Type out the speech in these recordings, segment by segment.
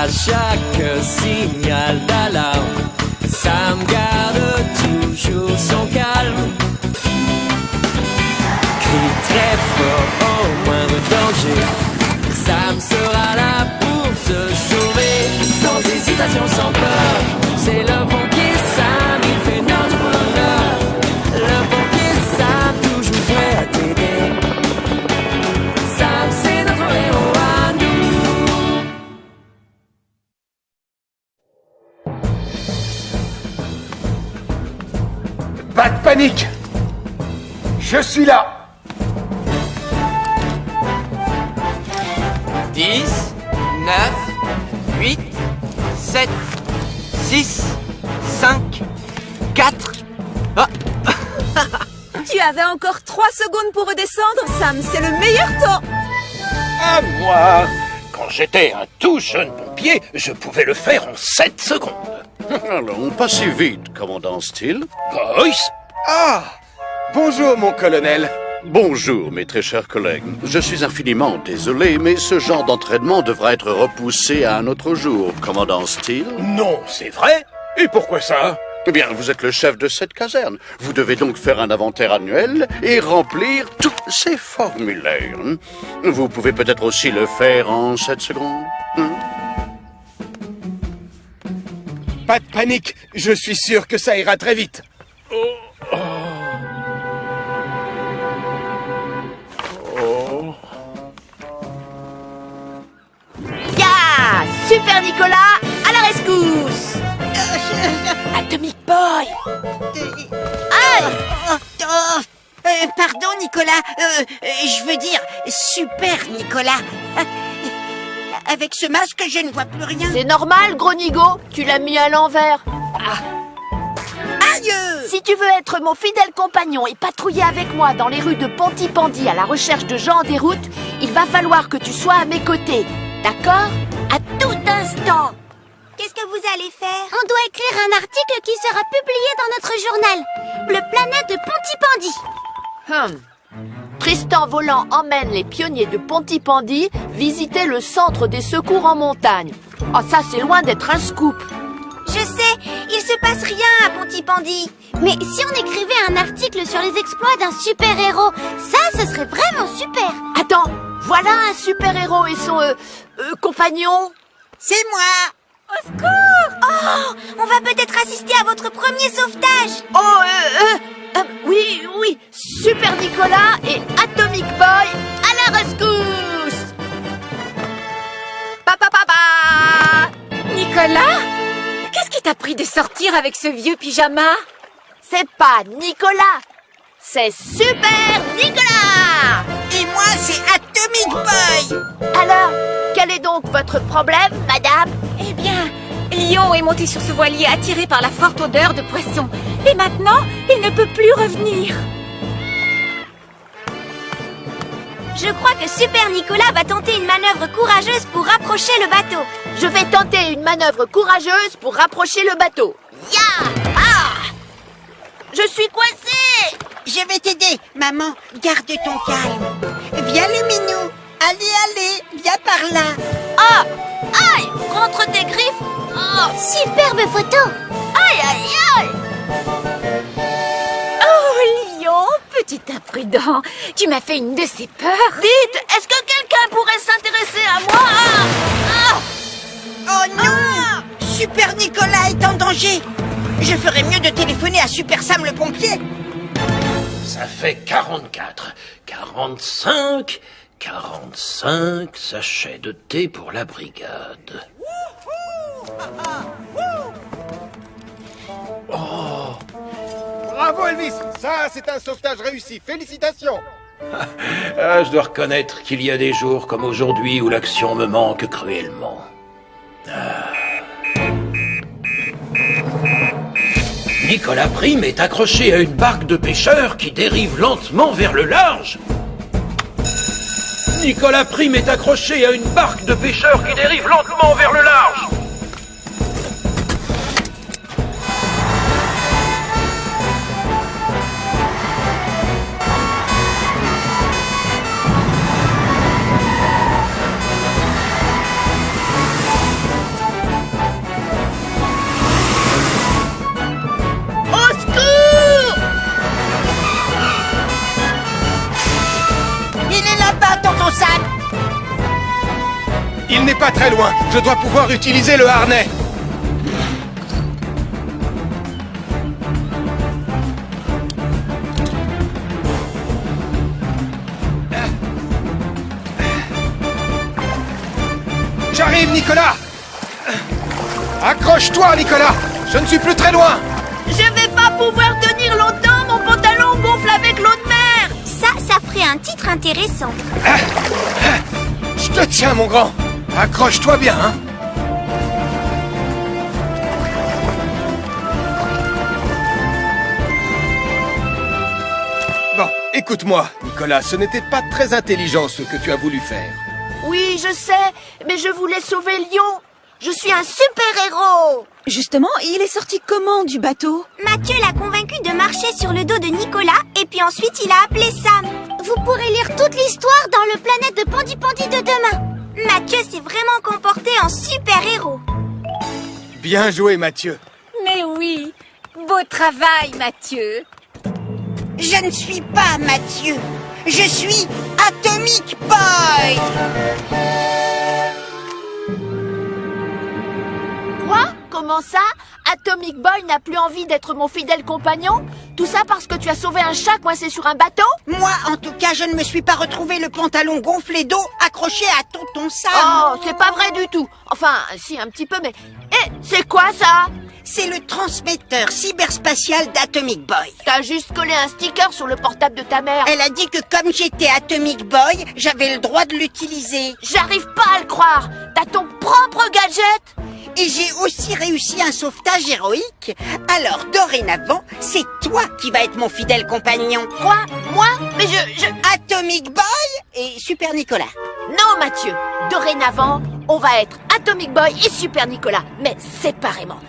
À chaque signal d'alarme, Sam garde toujours son calme. Crie très fort au moindre danger, Sam sera là pour te sauver. Sans hésitation, sans peur, c'est le pompier Sam, il fait notre bonheur. Le pompier Sam, toujours prêt à t'aider. Sam, c'est notre héros à nous. Pas de panique! Je suis là! 10, 9, 8, 7, 6, 5, 4... Ah. Tu avais encore 3 secondes pour redescendre, Sam. C'est le meilleur temps. À moi! Quand j'étais un tout jeune pompier, je pouvais le faire en 7 secondes. Allons, pas si vite, commandant Steele. Boyce? Ah! Bonjour, mon colonel. Bonjour, mes très chers collègues. Je suis infiniment désolé, mais ce genre d'entraînement devra être repoussé à un autre jour, commandant Steele. Non, c'est vrai? Et pourquoi ça? Eh bien, vous êtes le chef de cette caserne. Vous devez donc faire un inventaire annuel et remplir tous ces formulaires. Vous pouvez peut-être aussi le faire en 7 secondes. Pas de panique, je suis sûr que ça ira très vite. Ya! Super Nicolas, à la rescousse! Atomic Boy! Aïe! Pardon, Nicolas. Je veux dire, Super Nicolas. Avec ce masque, je ne vois plus rien. C'est normal, gros nigo, tu l'as mis à l'envers. Aïe! Si tu veux être mon fidèle compagnon et patrouiller avec moi dans les rues de Pontypandy à la recherche de gens en déroute, il va falloir que tu sois à mes côtés. D'accord? À tout instant. Qu'est-ce que vous allez faire? On doit écrire un article qui sera publié dans notre journal. Le Planète de Pontypandy. Tristan Volant emmène les pionniers de Pontypandy visiter le centre des secours en montagne. Oh, ça, c'est loin d'être un scoop. Je sais, il se passe rien à Pontypandy. Mais si on écrivait un article sur les exploits d'un super-héros, ça, ce serait vraiment super. Attends, voilà un super-héros et son compagnon. C'est moi! Au secours! Oh, on va peut-être assister à votre premier sauvetage. Oh, oui, Super Nicolas et Atomic Boy à la rescousse. Papa. Nicolas? Qu'est-ce qui t'a pris de sortir avec ce vieux pyjama? C'est pas Nicolas, c'est Super Nicolas. Et moi, c'est Atomic Boy. Alors, quel est donc votre problème, madame? Eh bien, Lion est monté sur ce voilier attiré par la forte odeur de poisson. Et maintenant, il ne peut plus revenir. Je crois que Super Nicolas va tenter une manœuvre courageuse pour rapprocher le bateau. Je vais tenter une manœuvre courageuse pour rapprocher le bateau. Ya! Ah! Je suis coincée! Je vais t'aider, maman. Garde ton calme. Viens, le minou. Allez, viens par là. Ah! Aïe! Rentre tes griffes! Oh! Superbe photo. Aïe! Oh, Lion, petit imprudent, tu m'as fait une de ces peurs. Dites, est-ce que quelqu'un pourrait s'intéresser à moi? Oh non! Super Nicolas est en danger. Je ferais mieux de téléphoner à Super Sam le pompier. Ça fait 44, 45, 45 sachets de thé pour la brigade. Oh! Bravo Elvis, ça c'est un sauvetage réussi, félicitations. Je dois reconnaître qu'il y a des jours comme aujourd'hui où l'action me manque cruellement. Nicolas Prime est accroché à une barque de pêcheurs qui dérive lentement vers le large. Nicolas Prime est accroché à une barque de pêcheurs qui dérive lentement vers le large. pas très loin. Je dois pouvoir utiliser le harnais. J'arrive, Nicolas! Accroche-toi, Nicolas! Je ne suis plus très loin! Je vais pas pouvoir tenir longtemps, mon pantalon gonfle avec l'eau de mer! Ça ferait un titre intéressant. Je te tiens, mon grand! Accroche-toi bien, hein! Bon, écoute-moi, Nicolas, ce n'était pas très intelligent ce que tu as voulu faire. Oui, je sais, mais je voulais sauver Lyon. Je suis un super-héros. Justement, il est sorti comment du bateau? Mathieu l'a convaincu de marcher sur le dos de Nicolas et puis ensuite il a appelé Sam. Vous pourrez lire toute l'histoire dans le Planète de Pandi de demain. Mathieu s'est vraiment comporté en super-héros. Bien joué, Mathieu. Mais oui, beau travail, Mathieu. Je ne suis pas Mathieu. Je suis Atomic Boy. Quoi? Comment ça? Atomic Boy n'a plus envie d'être mon fidèle compagnon? Tout ça parce que tu as sauvé un chat coincé sur un bateau? Moi, en tout cas, je ne me suis pas retrouvé le pantalon gonflé d'eau accroché à tonton Sam. Oh, c'est pas vrai du tout. Enfin, si, un petit peu, mais... Eh, c'est quoi ça? C'est le transmetteur cyberspatial d'Atomic Boy. T'as juste collé un sticker sur le portable de ta mère. Elle a dit que comme j'étais Atomic Boy, j'avais le droit de l'utiliser. J'arrive pas à le croire. T'as ton propre gadget? Et j'ai aussi réussi un sauvetage héroïque. Alors, dorénavant, c'est toi qui vas être mon fidèle compagnon. Quoi? Moi? Mais je... Atomic Boy et Super Nicolas. Non, Mathieu. Dorénavant, on va être Atomic Boy et Super Nicolas, mais séparément.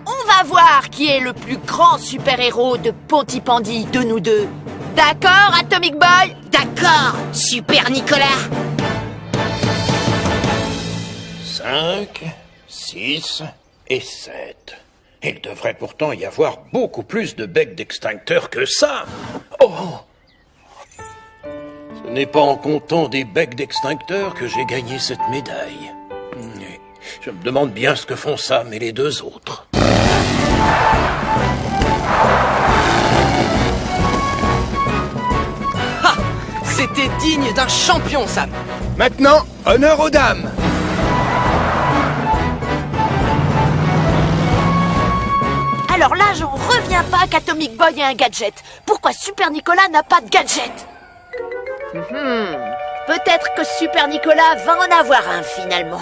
On va voir qui est le plus grand super-héros de Pontypandy de nous deux. D'accord, Atomic Boy? D'accord, Super Nicolas. 5, 6 et 7. Il devrait pourtant y avoir beaucoup plus de becs d'extincteurs que ça. Oh! Ce n'est pas en comptant des becs d'extincteurs que j'ai gagné cette médaille. Je me demande bien ce que font Sam et les deux autres. Ha! C'était digne d'un champion, Sam. Maintenant, honneur aux dames. Alors là, j'en reviens pas qu'Atomic Boy ait un gadget. Pourquoi Super Nicolas n'a pas de gadget? Peut-être que Super Nicolas va en avoir un finalement.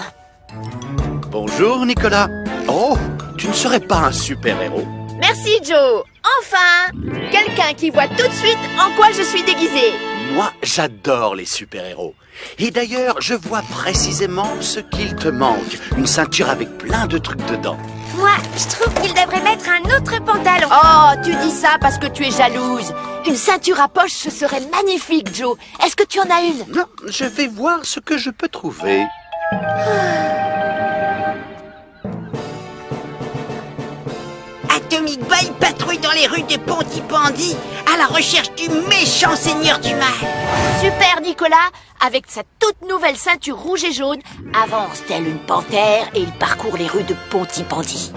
Bonjour, Nicolas. Oh, tu ne serais pas un super-héros? Merci Joe. Enfin, quelqu'un qui voit tout de suite en quoi je suis déguisé. Moi, j'adore les super-héros. Et d'ailleurs, je vois précisément ce qu'il te manque. Une ceinture avec plein de trucs dedans. Moi, je trouve qu'il devrait mettre un autre pantalon. Oh, tu dis ça parce que tu es jalouse. Une ceinture à poche, ce serait magnifique, Joe. Est-ce que tu en as une? Non, je vais voir ce que je peux trouver. Atomic Boy patrouille dans les rues de Pontypandy à la recherche du méchant seigneur du mal. Super Nicolas, avec sa toute nouvelle ceinture rouge et jaune, avance tel une panthère et il parcourt les rues de Pontypandy.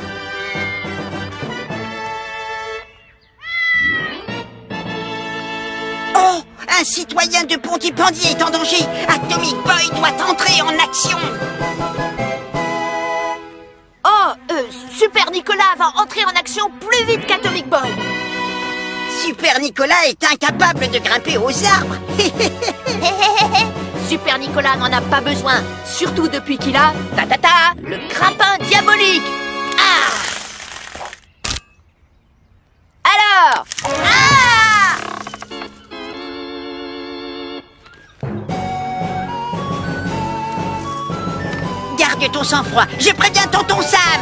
Oh, un citoyen de Pontypandy est en danger. Atomic Boy doit entrer en action. Super Nicolas va entrer en action plus vite qu'Atomic Boy. Super Nicolas est incapable de grimper aux arbres. Super Nicolas n'en a pas besoin, surtout depuis qu'il a, le grappin diabolique. Ah! Alors, Garde ton sang-froid, je préviens tonton Sam.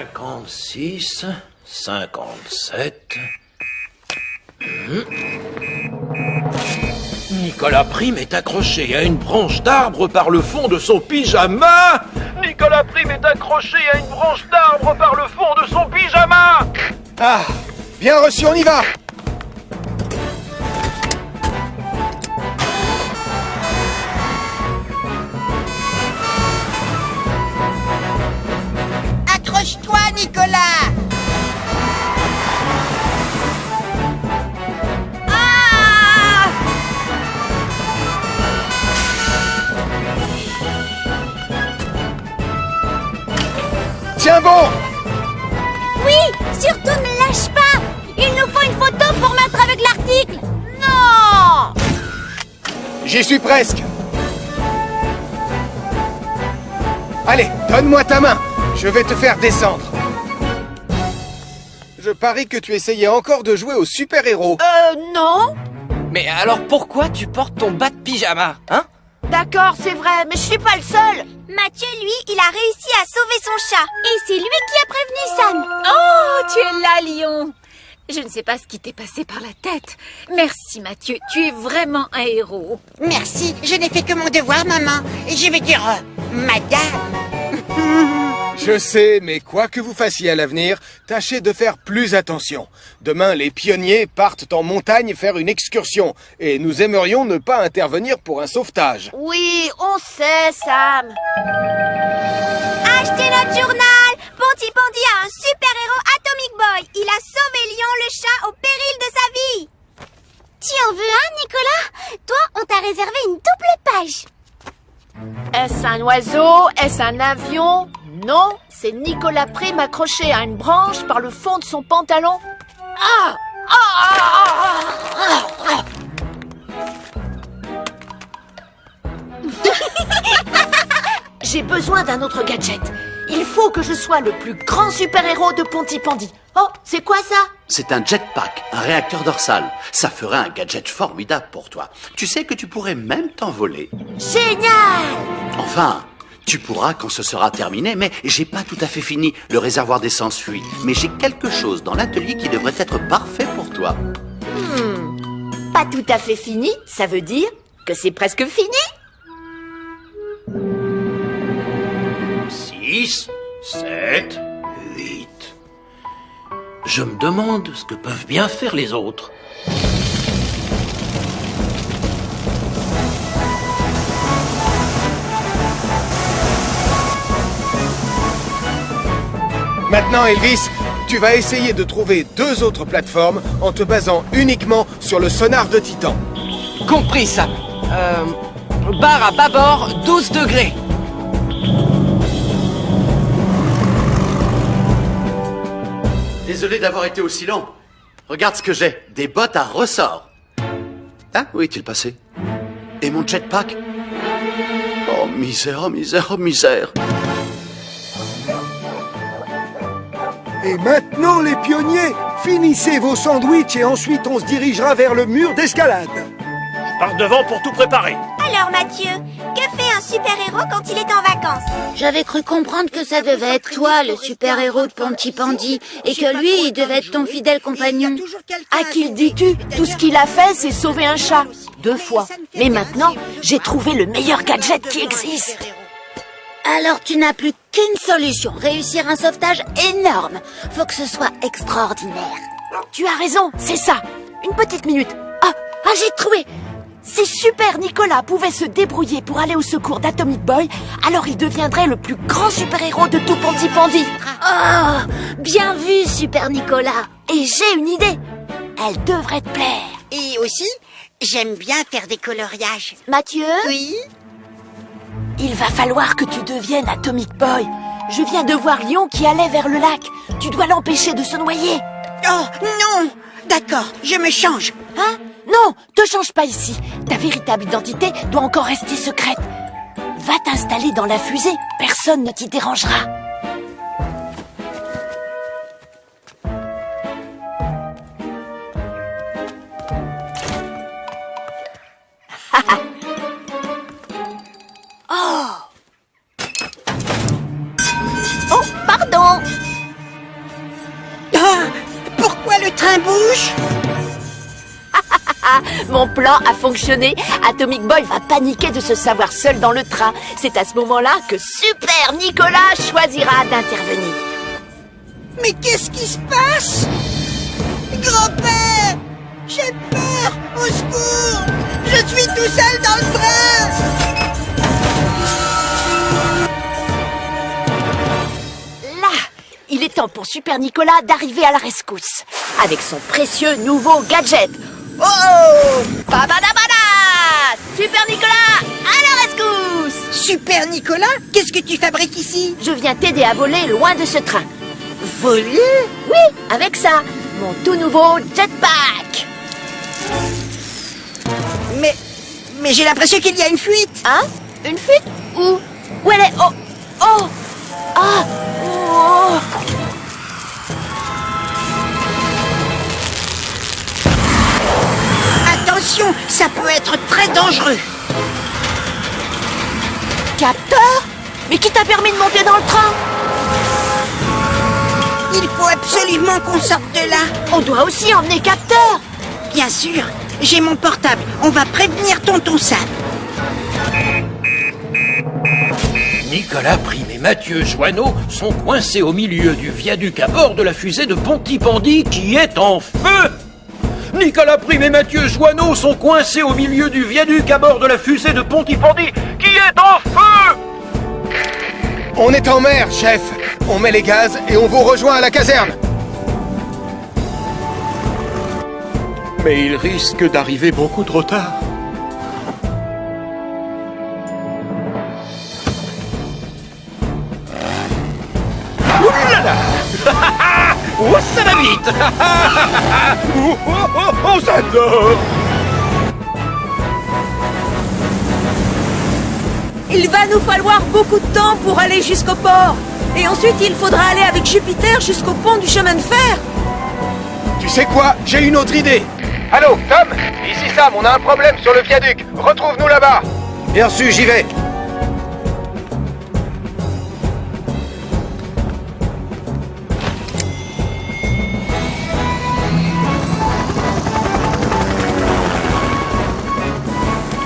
56, 57... Nicolas Prime est accroché à une branche d'arbre par le fond de son pyjama. Nicolas Prime est accroché à une branche d'arbre par le fond de son pyjama. Ah, bien reçu, on y va. Tiens bon! Oui, surtout ne lâche pas. Il nous faut une photo pour mettre avec l'article. Non! J'y suis presque. Allez, donne-moi ta main. Je vais te faire descendre. Je parie que tu essayais encore de jouer au super-héros. Non. Mais alors pourquoi tu portes ton bas de pyjama, hein? D'accord, c'est vrai, mais je suis pas le seul. Mathieu, lui, il a réussi à sauver son chat. Et c'est lui qui a prévenu Sam. Oh, tu es là, Lion. Je ne sais pas ce qui t'est passé par la tête. Merci, Mathieu. Tu es vraiment un héros. Merci, je n'ai fait que mon devoir, maman. Et je vais dire, madame. Je sais, mais quoi que vous fassiez à l'avenir, tâchez de faire plus attention. Demain, les pionniers partent en montagne faire une excursion. Et nous aimerions ne pas intervenir pour un sauvetage. Oui, on sait, Sam. Achetez notre journal. Ponty Pandy a un super-héros Atomic Boy. Il a sauvé Lion le chat au péril de sa vie. Tu en veux un, Nicolas? Toi, on t'a réservé une double page. Est-ce un oiseau? Est-ce un avion? Non, c'est Nicolas Prime accroché à une branche par le fond de son pantalon. Ah! J'ai besoin d'un autre gadget. Il faut que je sois le plus grand super-héros de Ponty Pandy. Oh, c'est quoi ça? C'est un jetpack, un réacteur dorsal. Ça ferait un gadget formidable pour toi. Tu sais que tu pourrais même t'envoler. Génial! Enfin, tu pourras quand ce sera terminé, mais j'ai pas tout à fait fini. Le réservoir d'essence fuit. Mais j'ai quelque chose dans l'atelier qui devrait être parfait pour toi. Pas tout à fait fini, ça veut dire que c'est presque fini. 6, 7, 8. Je me demande ce que peuvent bien faire les autres. Maintenant, Elvis, tu vas essayer de trouver 2 autres plateformes en te basant uniquement sur le sonar de Titan. Compris, Sam. Barre à bâbord, 12 degrés. Désolé d'avoir été aussi long. Regarde ce que j'ai. Des bottes à ressort. Ah, où est-il passé? Et mon jetpack? Oh, misère, oh, misère, oh, misère. Et maintenant, les pionniers, finissez vos sandwichs et ensuite on se dirigera vers le mur d'escalade. Je pars devant pour tout préparer. Alors, Mathieu, que fait un super-héros quand il est en vacances? J'avais cru comprendre que ça devait être toi, le super-héros de Ponty Pandy, et que lui, il devait être ton fidèle compagnon. À qui le dis-tu? Tout ce qu'il a fait, c'est sauver un chat. 2 fois. Mais maintenant, j'ai trouvé le meilleur gadget qui existe. Alors tu n'as plus qu'une solution, réussir un sauvetage énorme. Faut que ce soit extraordinaire. Tu as raison, c'est ça. Une petite minute. Ah, j'ai trouvé. Si Super Nicolas pouvait se débrouiller pour aller au secours d'Atomic Boy, alors il deviendrait le plus grand super-héros de tout Ponty Pandy. Oh, bien vu, Super Nicolas. Et j'ai une idée. Elle devrait te plaire. Et aussi, j'aime bien faire des coloriages. Mathieu? Oui? Il va falloir que tu deviennes Atomic Boy. Je viens de voir Lion qui allait vers le lac. Tu dois l'empêcher de se noyer. Oh, non! D'accord, je me change. Hein? Non, te change pas ici. Ta véritable identité doit encore rester secrète. Va t'installer dans la fusée. Personne ne t'y dérangera. Oh, pardon. Ah, pourquoi le train bouge? Mon plan a fonctionné. Atomic Boy va paniquer de se savoir seul dans le train. C'est à ce moment-là que Super Nicolas choisira d'intervenir. Mais qu'est-ce qui se passe? Grand-père! J'ai peur! Au secours! Je suis tout seul dans le train! Là, il est temps pour Super Nicolas d'arriver à la rescousse. Avec son précieux nouveau gadget. Oh! Babadabada! Super Nicolas, à la rescousse! Super Nicolas, qu'est-ce que tu fabriques ici? Je viens t'aider à voler loin de ce train. Voler? Oui, avec ça, mon tout nouveau jetpack. Mais j'ai l'impression qu'il y a une fuite. Hein? Une fuite? Où elle est? Oh! Oh! Ah! Oh! Attention, ça peut être très dangereux. Capteur? Mais qui t'a permis de monter dans le train? Il faut absolument qu'on sorte de là. On doit aussi emmener Capteur. Bien sûr, j'ai mon portable. On va prévenir tonton Sam. Nicolas Prime et Mathieu Joanneau sont coincés au milieu du viaduc à bord de la fusée de Pontypandy qui est en feu. Nicolas Prime et Mathieu Joanneau sont coincés au milieu du viaduc à bord de la fusée de Pontypandy qui est en feu. On est en mer, chef. On met les gaz et on vous rejoint à la caserne. Mais il risque d'arriver beaucoup trop tard. Ouh là là. Oh, ça va vite. Oh, j'adore. Il va nous falloir beaucoup de temps pour aller jusqu'au port. Et ensuite, il faudra aller avec Jupiter jusqu'au pont du chemin de fer. Tu sais quoi? J'ai une autre idée. Allô, Tom? Ici Sam, on a un problème sur le viaduc. Retrouve-nous là-bas. Bien sûr, j'y vais.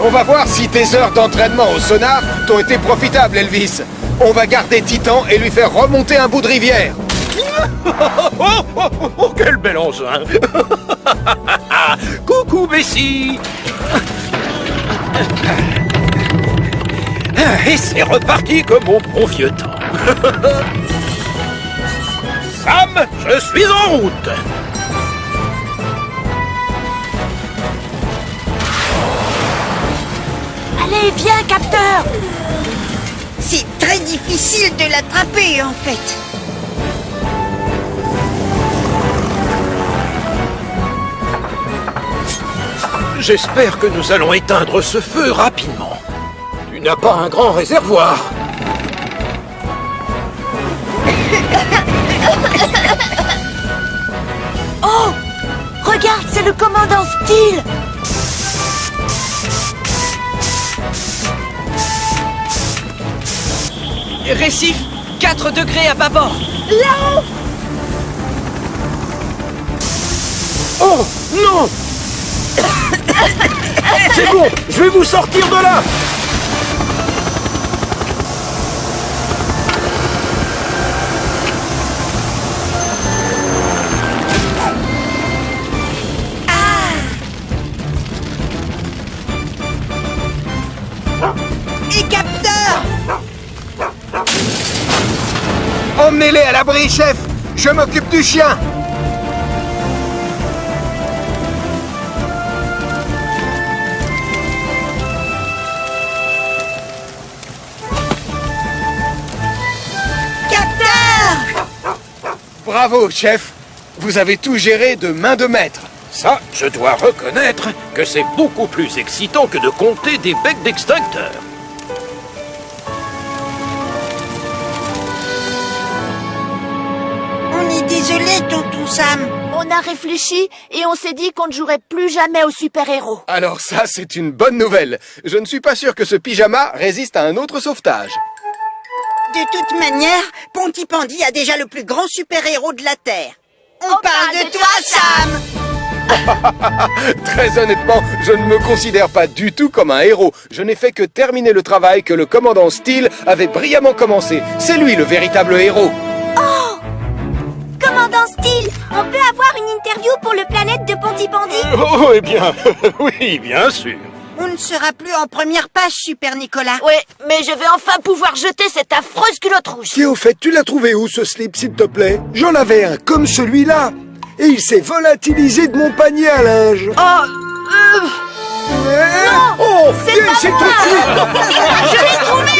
On va voir si tes heures d'entraînement au sonar t'ont été profitables, Elvis. On va garder Titan et lui faire remonter un bout de rivière. Oh, quel bel engin. Coucou, Bessie. Et c'est reparti comme au bon vieux temps. Sam, je suis en route. Allez, viens, Capteur. C'est très difficile de l'attraper, en fait. J'espère que nous allons éteindre ce feu rapidement. Tu n'as pas un grand réservoir. Oh! Regarde, c'est le commandant Steele. Récif, 4 degrés à bâbord. Là-haut! Oh, non! C'est bon, je vais vous sortir de là. Et Capteur! Emmenez-les à l'abri, chef. Je m'occupe du chien. Bravo, chef. Vous avez tout géré de main de maître. Ça, je dois reconnaître que c'est beaucoup plus excitant que de compter des becs d'extincteur. On est désolé, tonton Sam. On a réfléchi et on s'est dit qu'on ne jouerait plus jamais aux super-héros. Alors ça, c'est une bonne nouvelle. Je ne suis pas sûr que ce pyjama résiste à un autre sauvetage. De toute manière, Pontypandy a déjà le plus grand super-héros de la Terre. On parle de toi, Sam! Très honnêtement, je ne me considère pas du tout comme un héros. Je n'ai fait que terminer le travail que le commandant Steele avait brillamment commencé. C'est lui le véritable héros. Oh! Commandant Steele, on peut avoir une interview pour le planète de Pontypandy? Oh, eh bien, oui, bien sûr. On ne sera plus en première page, Super Nicolas. Oui, mais je vais enfin pouvoir jeter cette affreuse culotte rouge. Qui, au fait, tu l'as trouvé où, ce slip, s'il te plaît? J'en avais un comme celui-là. Et il s'est volatilisé de mon panier à linge. Oh, Oh, c'est pas c'est moi. tout de suite. Je l'ai trouvé.